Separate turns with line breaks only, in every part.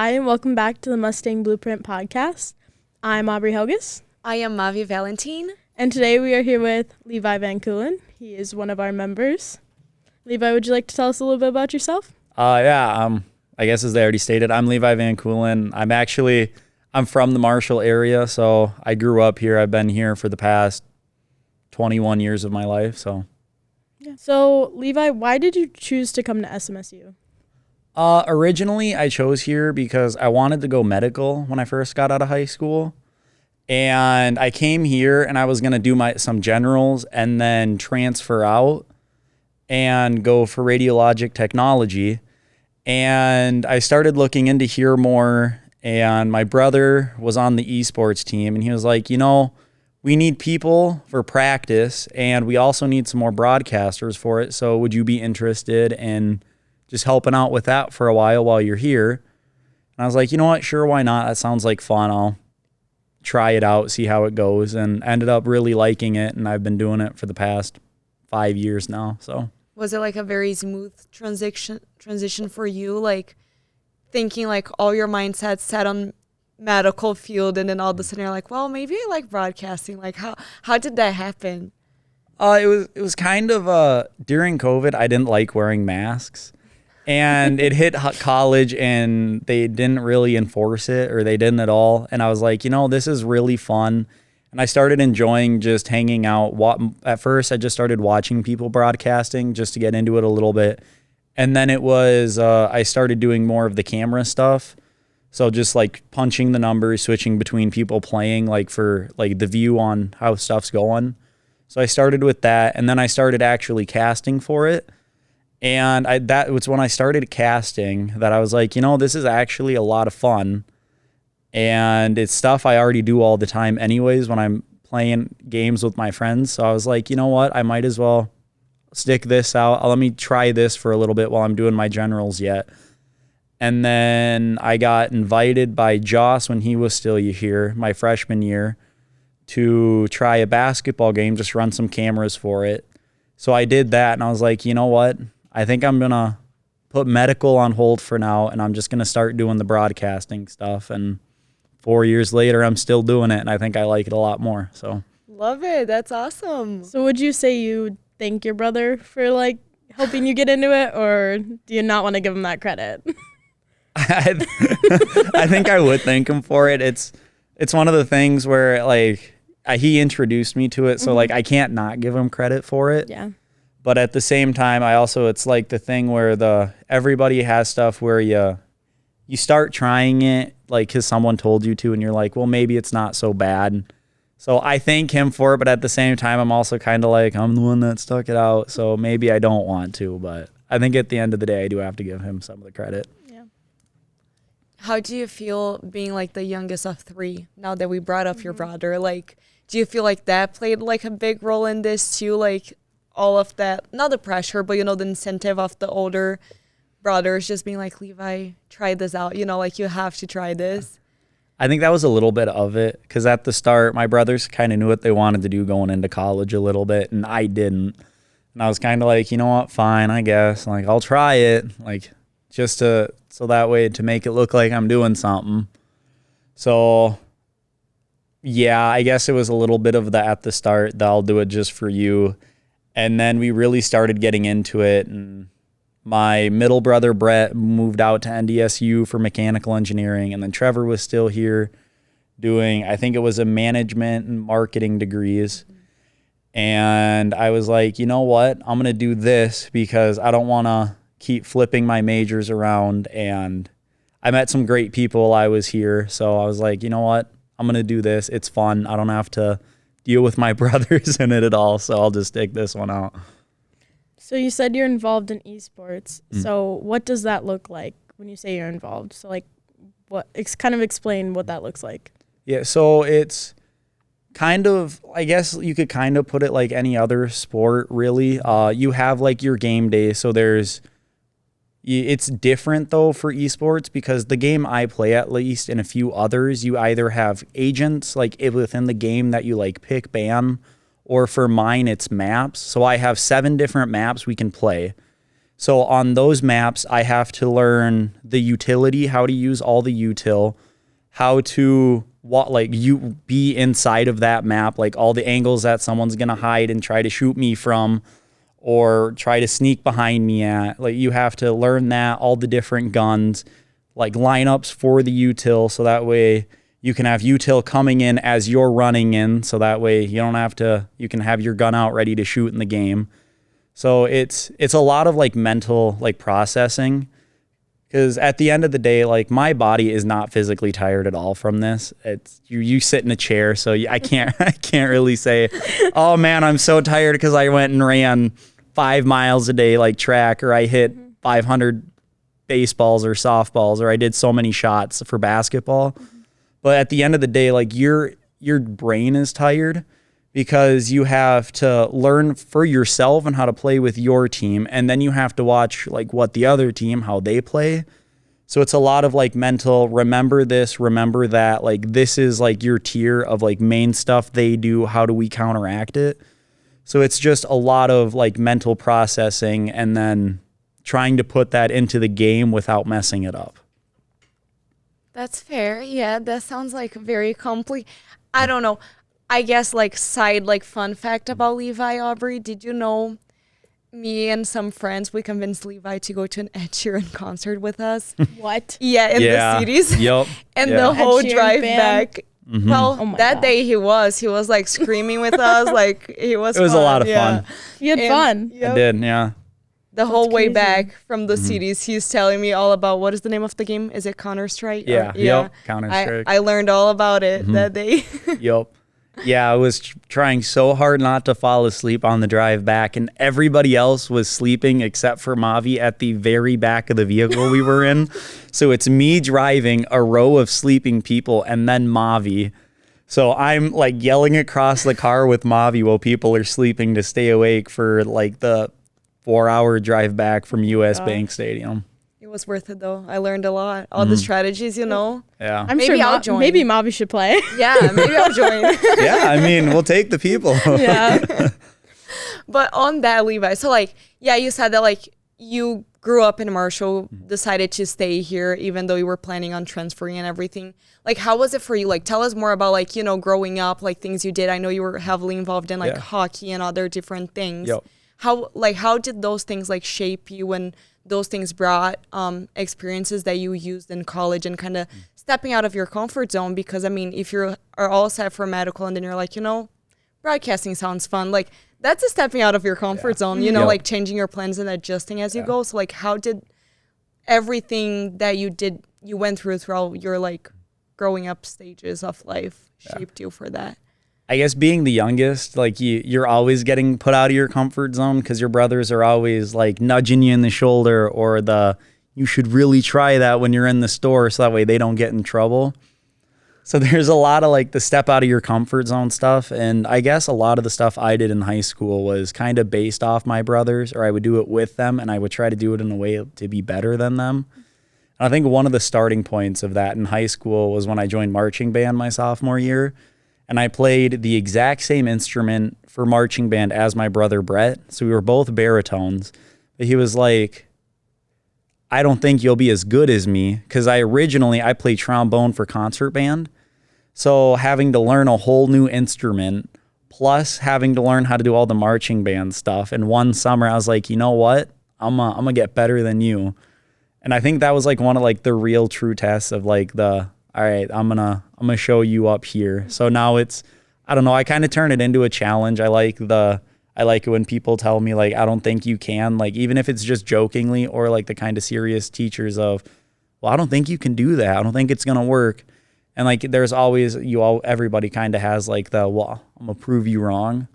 Hi, and welcome back to the Mustang Blueprint podcast. I'm Aubrey Helges.
I am Mavi Valentine.
And today we are here with Levi Van Keulen. He is one of our members. Levi, would you like to tell us a little bit about yourself?
I guess as they already stated, I'm Levi Van Keulen. I'm from the Marshall area, so I grew up here. I've been here for the past 21 years of my life. So
Levi, why did you choose to come to SMSU?
Originally, I chose here because I wanted to go medical when I first got out of high school. And I came here and I was going to do some generals and then transfer out and go for radiologic technology. And I started looking into here more, and my brother was on the esports team, and he was like, we need people for practice, and we also need some more broadcasters for it. So would you be interested in just helping out with that for a while you're here? And I was like, you know what? Sure, why not? That sounds like fun. I'll try it out, see how it goes, and ended up really liking it, and I've been doing it for the past 5 years now. So
was it like a very smooth transition for you, like thinking like all your mindset set on medical field, and then all of a sudden you're like, well, maybe I like broadcasting? Like how did that happen?
It was kind of during COVID, I didn't like wearing masks. And it hit college and they didn't really enforce it, or they didn't at all. And I was like, this is really fun. And I started enjoying just hanging out. At first, I just started watching people broadcasting just to get into it a little bit. And then it was, I started doing more of the camera stuff. So just like punching the numbers, switching between people playing, like for like the view on how stuff's going. So I started with that. And then I started actually casting for it. And that was when I started casting that I was like, this is actually a lot of fun. And it's stuff I already do all the time anyways when I'm playing games with my friends. So I was like, you know what? I might as well stick this out. Let me try this for a little bit while I'm doing my generals yet. And then I got invited by Joss when he was still here, my freshman year, to try a basketball game, just run some cameras for it. So I did that, and I was like, you know what? I think I'm going to put medical on hold for now, and I'm just going to start doing the broadcasting stuff. And 4 years later, I'm still doing it, and I think I like it a lot more. So
love it. That's awesome.
So would you say you thank your brother for like helping you get into it, or do you not want to give him that credit?
I think I would thank him for it. It's one of the things where like he introduced me to it, so like I can't not give him credit for it.
Yeah.
But at the same time, it's like the thing where everybody has stuff where you start trying it like because someone told you to, and you're like, well, maybe it's not so bad. So I thank him for it, but at the same time, I'm also kind of like, I'm the one that stuck it out, so maybe I don't want to. But I think at the end of the day, I do have to give him some of the credit.
Yeah.
How do you feel being like the youngest of three now that we brought up your brother? Like, do you feel like that played like a big role in this too? Like, all of that, not the pressure, but, the incentive of the older brothers just being like, Levi, try this out. Like you have to try this.
I think that was a little bit of it because at the start, my brothers kind of knew what they wanted to do going into college a little bit, and I didn't. And I was kind of like, you know what, fine, I guess. Like, I'll try it, like just so that way to make it look like I'm doing something. So, yeah, I guess it was a little bit of that at the start that I'll do it just for you. And then we really started getting into it, and my middle brother, Brett, moved out to NDSU for mechanical engineering, and then Trevor was still here doing, I think it was a management and marketing degrees. And I was like, you know what? I'm going to do this because I don't want to keep flipping my majors around, and I met some great people while I was here. So I was like, you know what? I'm going to do this. It's fun. I don't have to deal with my brothers in it at all, so I'll just stick this one out.
So you said you're involved in esports. So what does that look like when you say you're involved? So like kind of explain what that looks like.
Yeah, so it's kind of, I guess you could kind of put it like any other sport really. You have like your game day, so it's different though for esports because the game I play, at least, and a few others, you either have agents like within the game that you like pick, ban, or for mine it's maps. So I have 7 different maps we can play. So on those maps, I have to learn the utility, how to use all the util, how to you be inside of that map, like all the angles that someone's gonna hide and try to shoot me from, or try to sneak behind me at. Like you have to learn that, all the different guns, like lineups for the util, so that way you can have util coming in as you're running in, so that way you can have your gun out ready to shoot in the game. So it's a lot of like mental like processing, because at the end of the day, like my body is not physically tired at all from this. It's you sit in a chair, so I can't really say, oh man, I'm so tired because I went and ran 5 miles a day like track, or I hit 500 baseballs or softballs, or I did so many shots for basketball. But at the end of the day, like your brain is tired, because you have to learn for yourself and how to play with your team. And then you have to watch like what the other team, how they play. So it's a lot of like mental, remember this, remember that, like this is like your tier of like main stuff they do. How do we counteract it? So it's just a lot of like mental processing and then trying to put that into the game without messing it up.
That's fair. Yeah, that sounds like very complete. I don't know. I guess like side like fun fact about Levi, Aubrey, did you know me and some friends, we convinced Levi to go to an Ed Sheeran concert with us?
What?
Yeah, in the cities.
Yep.
And the whole
Ed Sheeran
drive
fan?
back.
Mm-hmm.
Well, that day he was like screaming with us. Like he was
It was
fun.
a lot of fun.
You had fun.
I did, yeah.
The whole way
crazy.
back from the cities, he's telling me all about, what is the name of the game? Is it Counter-Strike?
Yeah, yep, Counter-Strike.
I learned all about it that day.
Yep. Yeah, I was trying so hard not to fall asleep on the drive back, and everybody else was sleeping except for Mavi at the very back of the vehicle we were in. So it's me driving, a row of sleeping people, and then Mavi. So I'm like yelling across the car with Mavi while people are sleeping to stay awake for like the 4-hour drive back from US Bank Stadium.
It was worth it though. I learned a lot. All the strategies, you know.
Yeah.
I'm
Maybe
sure
I'll join.
Maybe Mavi should play.
Yeah, maybe I'll join.
Yeah, I mean, we'll take the people.
Yeah.
But on that, Levi, so like, yeah, you said that like you grew up in Marshall, decided to stay here even though you were planning on transferring and everything. Like, how was it for you? Like, tell us more about like, you know, growing up, like things you did. I know you were heavily involved in like hockey and other different things.
Yep.
How did those things like shape you, and those things brought experiences that you used in college and kind of stepping out of your comfort zone? Because I mean, if you are all set for medical and then you're like, you know, broadcasting sounds fun, like that's a stepping out of your comfort zone, you know, like changing your plans and adjusting as you go. So like, how did everything that you went throughout your like growing up stages of life shaped you for that?
I guess being the youngest, like you're always getting put out of your comfort zone, because your brothers are always like nudging you in the shoulder, or you should really try that when you're in the store, so that way they don't get in trouble. So there's a lot of like the step out of your comfort zone stuff. And I guess a lot of the stuff I did in high school was kind of based off my brothers, or I would do it with them, and I would try to do it in a way to be better than them. And I think one of the starting points of that in high school was when I joined marching band my sophomore year. And I played the exact same instrument for marching band as my brother Brett. So we were both baritones. But he was like, I don't think you'll be as good as me, because I played trombone for concert band. So having to learn a whole new instrument, plus having to learn how to do all the marching band stuff. And one summer I was like, you know what? I'm gonna get better than you. And I think that was like one of like the real true tests of like all right, I'm gonna show you up here. So now it's, I don't know, I kind of turn it into a challenge. I like it when people tell me like, I don't think you can, like even if it's just jokingly, or like the kind of serious teachers of, well, I don't think you can do that. I don't think it's gonna work. And like there's always everybody kind of has like well, I'm gonna prove you wrong.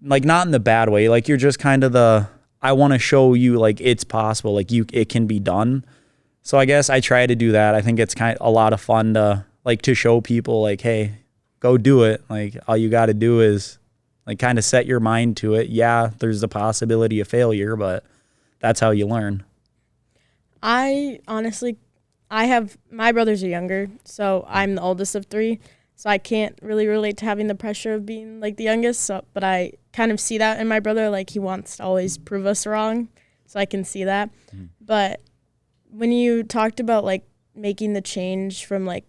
Like not in the bad way. Like you're just kind of I want to show you like it's possible. Like it can be done. So I guess I try to do that. I think it's kind of a lot of fun to show people like, hey, go do it. Like all you got to do is like kind of set your mind to it. Yeah, there's the possibility of failure, but that's how you learn.
My brothers are younger, so I'm the oldest of 3. So I can't really relate to having the pressure of being like the youngest. But I kind of see that in my brother. Like he wants to always prove us wrong. so I can see that. But when you talked about like making the change from like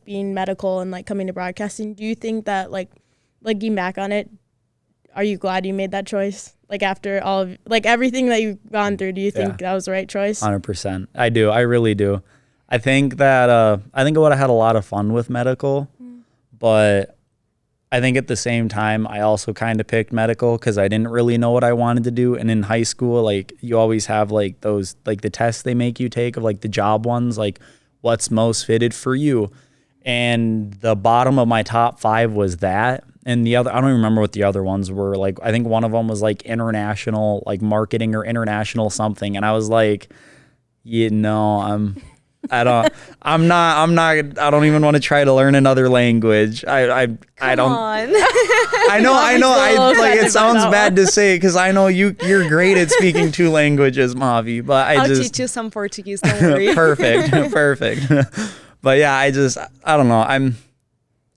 being medical and like coming to broadcasting, do you think that like looking back on it, are you glad you made that choice? Like after all of like everything that you've gone through, do you think that was the right choice?
100%. I do. I really do. I think that I would have had a lot of fun with medical, but I think at the same time I also kind of picked medical because I didn't really know what I wanted to do. And in high school, like you always have like those like the tests they make you take of like the job ones, like what's most fitted for you. And the bottom of my top 5 was that. And the other, I don't even remember what the other ones were. Like, I think one of them was like international, like marketing or international something. And I was like, I don't even want to try to learn another language. I don't. I know. It sounds bad to say because I know you're great at speaking 2 languages, Mavi. But I'll
teach you some Portuguese. Don't worry.
Perfect. But yeah, I don't know.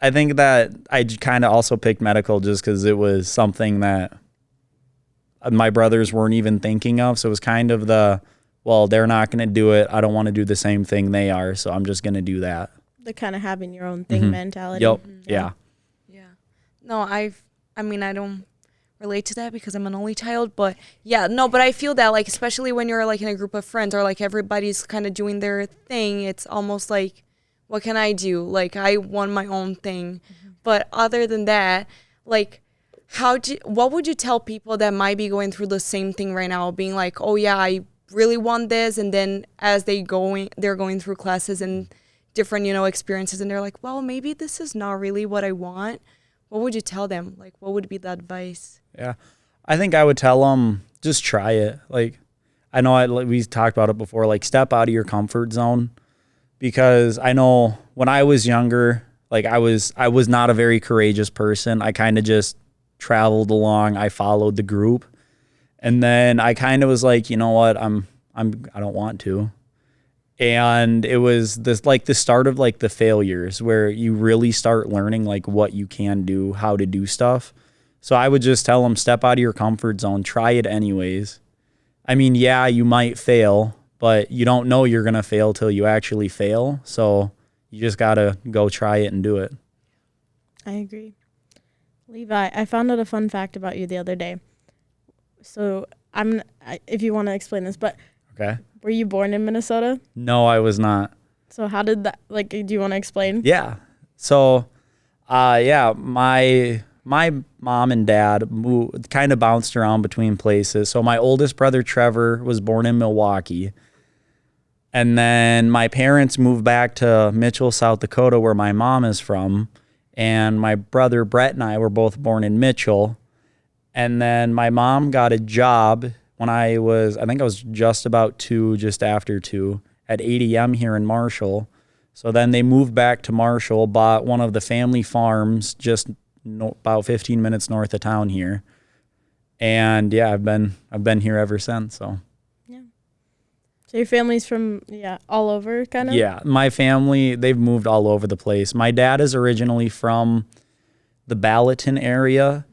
I think that I kind of also picked medical just because it was something that my brothers weren't even thinking of. So it was kind of they're not going to do it. I don't want to do the same thing they are. So I'm just going to do that.
The kind of having your own thing mentality.
Yep. Yeah.
No, I don't relate to that because I'm an only child, but but I feel that like, especially when you're like in a group of friends or like everybody's kind of doing their thing, it's almost like, what can I do? Like I want my own thing. But other than that, like what would you tell people that might be going through the same thing right now, being like, oh yeah, I really want this, and then as they're going through classes and different, experiences, and they're like, well, maybe this is not really what I want. What would you tell them? Like, what would be the advice?
Yeah, I think I would tell them just try it. Like, I know we talked about it before. Like, step out of your comfort zone, because I know when I was younger, like I was not a very courageous person. I kind of just traveled along. I followed the group, and then I kind of was like, you know what, I don't want to. And it was this like the start of like the failures where you really start learning like what you can do, how to do stuff. So I would just tell them, step out of your comfort zone, try it anyways. I mean, yeah, you might fail, but you don't know you're going to fail till you actually fail. So you just got to go try it and do it.
I agree. Levi, I found out a fun fact about you the other day. So if you want to explain this, but
okay.
Were you born in Minnesota?
No, I was not.
So how did that, like, do you want to explain?
Yeah. So, my mom and dad kind of bounced around between places. So my oldest brother, Trevor, was born in Milwaukee. And then my parents moved back to Mitchell, South Dakota, where my mom is from. And my brother, Brett, and I were both born in Mitchell. And then my mom got a job when I think I was just about 2, just after 2, at 8 a.m. here in Marshall. So then they moved back to Marshall, bought one of the family farms just about 15 minutes north of town here. And yeah, I've been here ever since. So
yeah. So your family's from all over kind of?
Yeah, my family, they've moved all over the place. My dad is originally from the Ballatin area.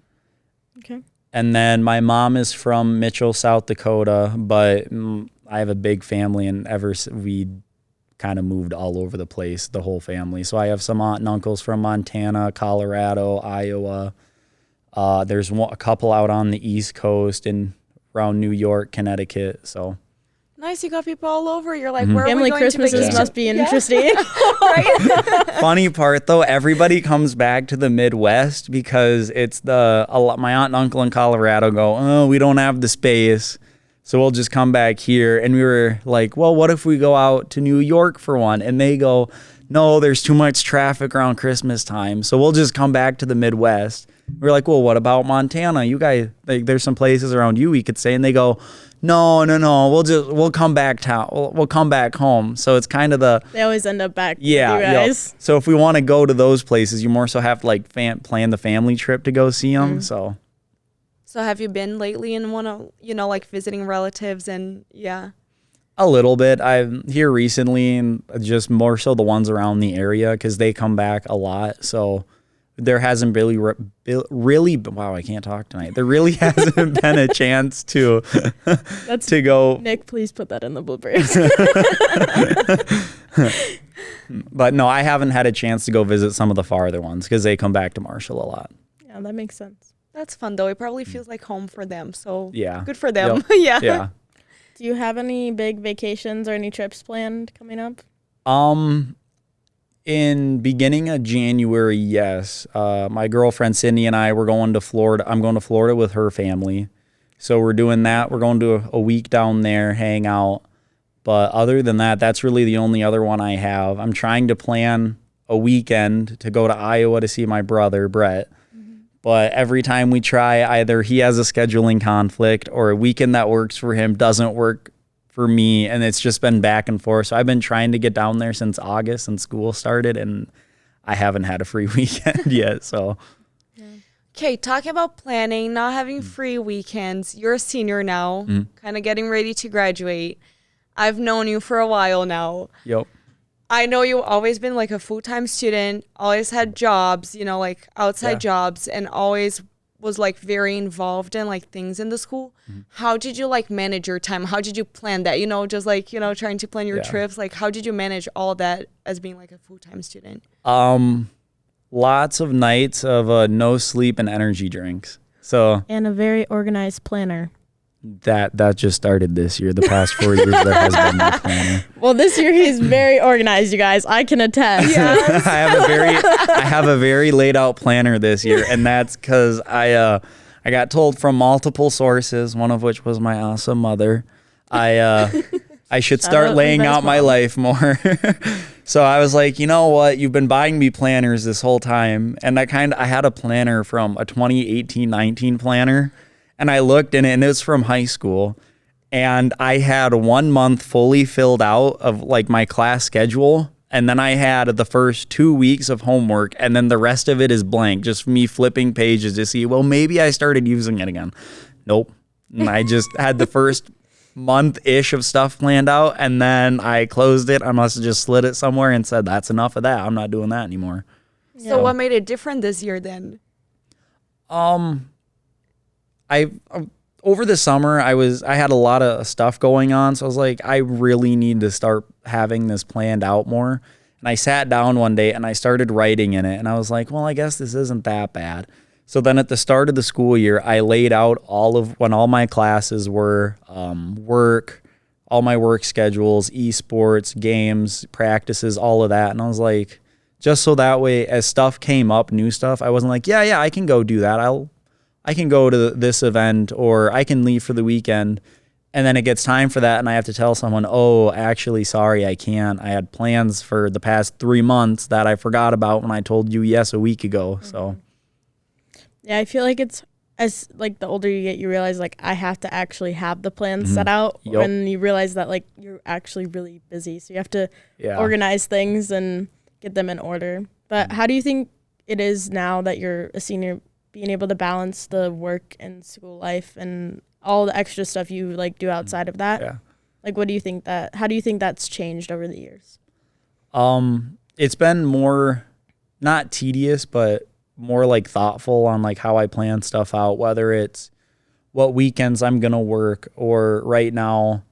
Okay.
And then my mom is from Mitchell, South Dakota, but I have a big family, and we kind of moved all over the place, the whole family. So I have some aunt and uncles from Montana, Colorado, Iowa. There's a couple out on the East Coast and around New York, Connecticut. So
nice, you got people all over. You're like, where
family
are we going
Christmases
to
must be interesting.
Right?
Funny part though, everybody comes back to the Midwest because it's my aunt and uncle in Colorado go, oh, we don't have the space, so we'll just come back here. And we were like, well, what if we go out to New York for one? And they go, no, there's too much traffic around Christmas time, so we'll just come back to the Midwest. We're like, well, what about Montana? You guys, like, there's some places around you we could stay. And they go, no, we'll come back we'll come back home. So it's kind of
they always end up back with
you
guys.
So if we want to go to those places, you more so have to like plan the family trip to go see them. So
have you been lately in one of, like visiting relatives and
a little bit. I'm here recently, and just more so the ones around the area because they come back a lot. So there hasn't really wow, I can't talk tonight. There really hasn't been a chance to to go.
Nick, please put that in the bloopers.
But no, I haven't had a chance to go visit some of the farther ones because they come back to Marshall a lot.
Yeah, that makes sense.
That's fun though. It probably feels like home for them. So
Yeah,
good for them.
Yep.
Yeah.
Do you have any big vacations or any trips planned coming up?
In beginning of January, yes. My girlfriend Cindy and I were going to Florida. I'm going to Florida with her family. So we're doing that. We're going to a week down there, hang out. But other than that, that's really the only other one I have. I'm trying to plan a weekend to go to Iowa to see my brother, Brett. But every time we try, either he has a scheduling conflict or a weekend that works for him doesn't work for me, and it's just been back and forth. So I've been trying to get down there since August and school started, and I haven't had a free weekend yet. So,
Okay, talking about planning, not having free weekends. You're a senior now, kind of getting ready to graduate. I've known you for a while now.
Yep.
I know you've always been like a full-time student, always had jobs, you know, like outside jobs, and always was like very involved in like things in the school. How did you like manage your time? How did you plan that? You know, just like, you know, trying to plan your trips. Like, how did you manage all that as being like a full-time student?
Lots of nights of no sleep and energy drinks. So
And a very organized planner.
that just started this year. The past 4 years that has been my planner.
Well, this year he's very organized, you guys. I can attest.
Yes.
I have a very laid out planner this year, and that's because I got told from multiple sources, one of which was my awesome mother, I should start laying out my life more. So I was like, you know what? You've been buying me planners this whole time, and I had a planner from a 2018-19 planner. And I looked in it, and it was from high school. And I had 1 month fully filled out of like my class schedule. And then I had the first 2 weeks of homework. And then the rest of it is blank, just me flipping pages to see, well, maybe I started using it again. Nope. And I just had the first month-ish of stuff planned out. And then I closed it. I must have just slid it somewhere and said, that's enough of that. I'm not doing that anymore.
So what made it different this year then?
Over the summer, I had a lot of stuff going on, so I was like, I really need to start having this planned out more. And I sat down one day and I started writing in it, and I was like, well, I guess this isn't that bad. So then at the start of the school year, I laid out when all my classes were, work, all my work schedules, esports, games, practices, all of that. And I was like, just so that way, as stuff came up, new stuff, I wasn't like, yeah, I can go do that. I can go to this event, or I can leave for the weekend. And then it gets time for that, and I have to tell someone, oh, actually, sorry, I can't. I had plans for the past 3 months that I forgot about when I told you yes a week ago. So,
yeah, I feel like it's as like the older you get, you realize like I have to actually have the plans set out.
Yep.
When you realize that like you're actually really busy, so you have to organize things and get them in order. But how do you think it is now that you're a senior, being able to balance the work and school life and all the extra stuff you like do outside of that?
Yeah.
Like, how do you think that's changed over the years?
It's been more, not tedious, but more like thoughtful on like how I plan stuff out, whether it's what weekends I'm going to work, or right now,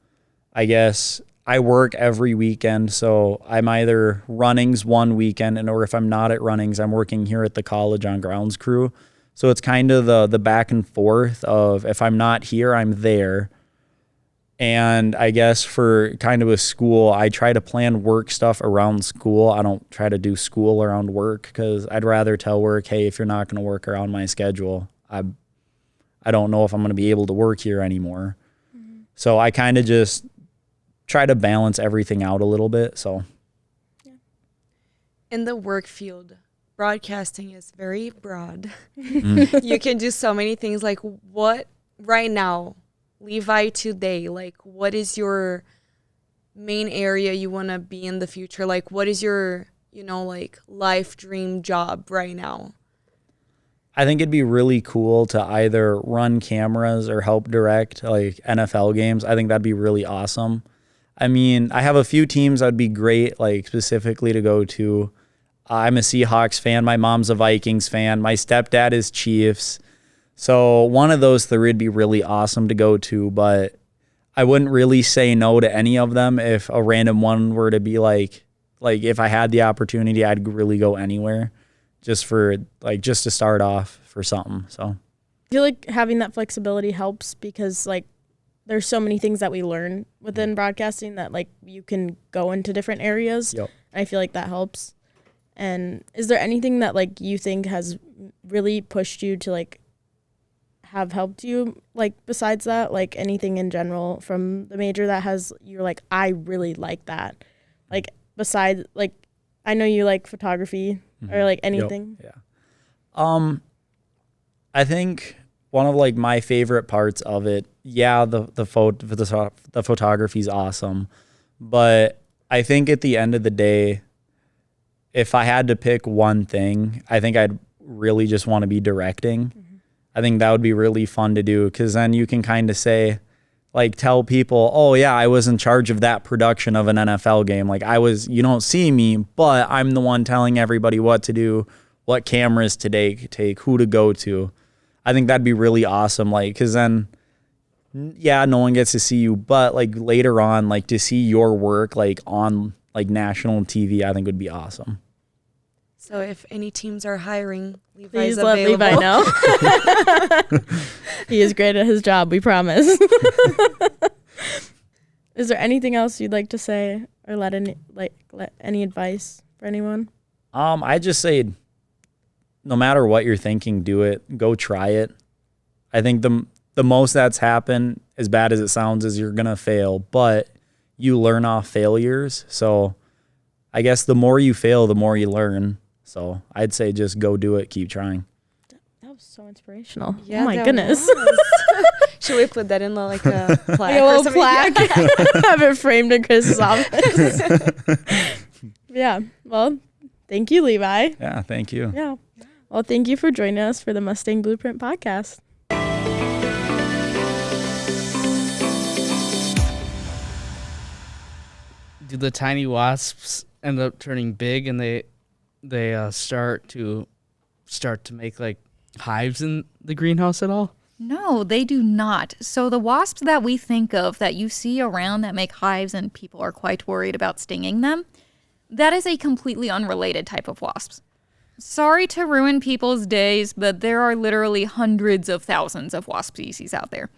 I guess I work every weekend. So I'm either runnings one weekend, or if I'm not at runnings, I'm working here at the college on grounds crew. So it's kind of the back and forth of, if I'm not here, I'm there. And I guess for kind of a school, I try to plan work stuff around school. I don't try to do school around work, because I'd rather tell work, hey, if you're not going to work around my schedule, I don't know if I'm going to be able to work here anymore. So I kind of just try to balance everything out a little bit. So
In the work field, broadcasting is very broad. You can do so many things. Like, what right now, Levi today, like, what is your main area you want to be in the future? Like, what is your, like, life dream job right now?
I think it'd be really cool to either run cameras or help direct like NFL games. I think that'd be really awesome. I mean, I have a few teams that'd be great, like specifically to go to. I'm a Seahawks fan. My mom's a Vikings fan. My stepdad is Chiefs. So one of those three would be really awesome to go to, but I wouldn't really say no to any of them if a random one were to be like if I had the opportunity, I'd really go anywhere just to start off for something. So
I feel like having that flexibility helps because like there's so many things that we learn within broadcasting that like you can go into different areas.
Yep.
I feel like that helps. And is there anything that like you think has really pushed you to like have helped you like besides that, like anything in general from the major that has you're like, I really like that, like besides like I know you like photography or like anything?
Yep. Yeah. I think one of like my favorite parts of it, the photography is awesome, but I think at the end of the day, if I had to pick one thing, I think I'd really just want to be directing. I think that would be really fun to do because then you can kind of say, like, tell people, oh, yeah, I was in charge of that production of an NFL game. Like, you don't see me, but I'm the one telling everybody what to do, what cameras to take, who to go to. I think that'd be really awesome. Like, because then, yeah, no one gets to see you, but, like, later on, like, to see your work, like, on, like, national TV, I think would be awesome.
So if any teams are hiring, Levi's
Please let
available.
Levi know. He is great at his job, we promise. Is there anything else you'd like to say or let any advice for anyone?
I just say, no matter what you're thinking, do it. Go try it. I think the most that's happened, as bad as it sounds, is you're gonna fail, but you learn off failures. So I guess the more you fail, the more you learn. So I'd say just go do it. Keep trying.
That was so inspirational.
Yeah,
oh my goodness.
Should we put that in like a plaque?
Like a
or
little
something?
plaque. Have it framed in Chris's office. Yeah. Well, thank you, Levi.
Yeah, thank you.
Yeah. Well, thank you for joining us for the Mustang Blueprint podcast.
Do the tiny wasps end up turning big and they start to make like hives in the greenhouse at all?
No, they do not. So the wasps that we think of that you see around that make hives and people are quite worried about stinging them, that is a completely unrelated type of wasps. Sorry to ruin people's days, but there are literally hundreds of thousands of wasp species out there.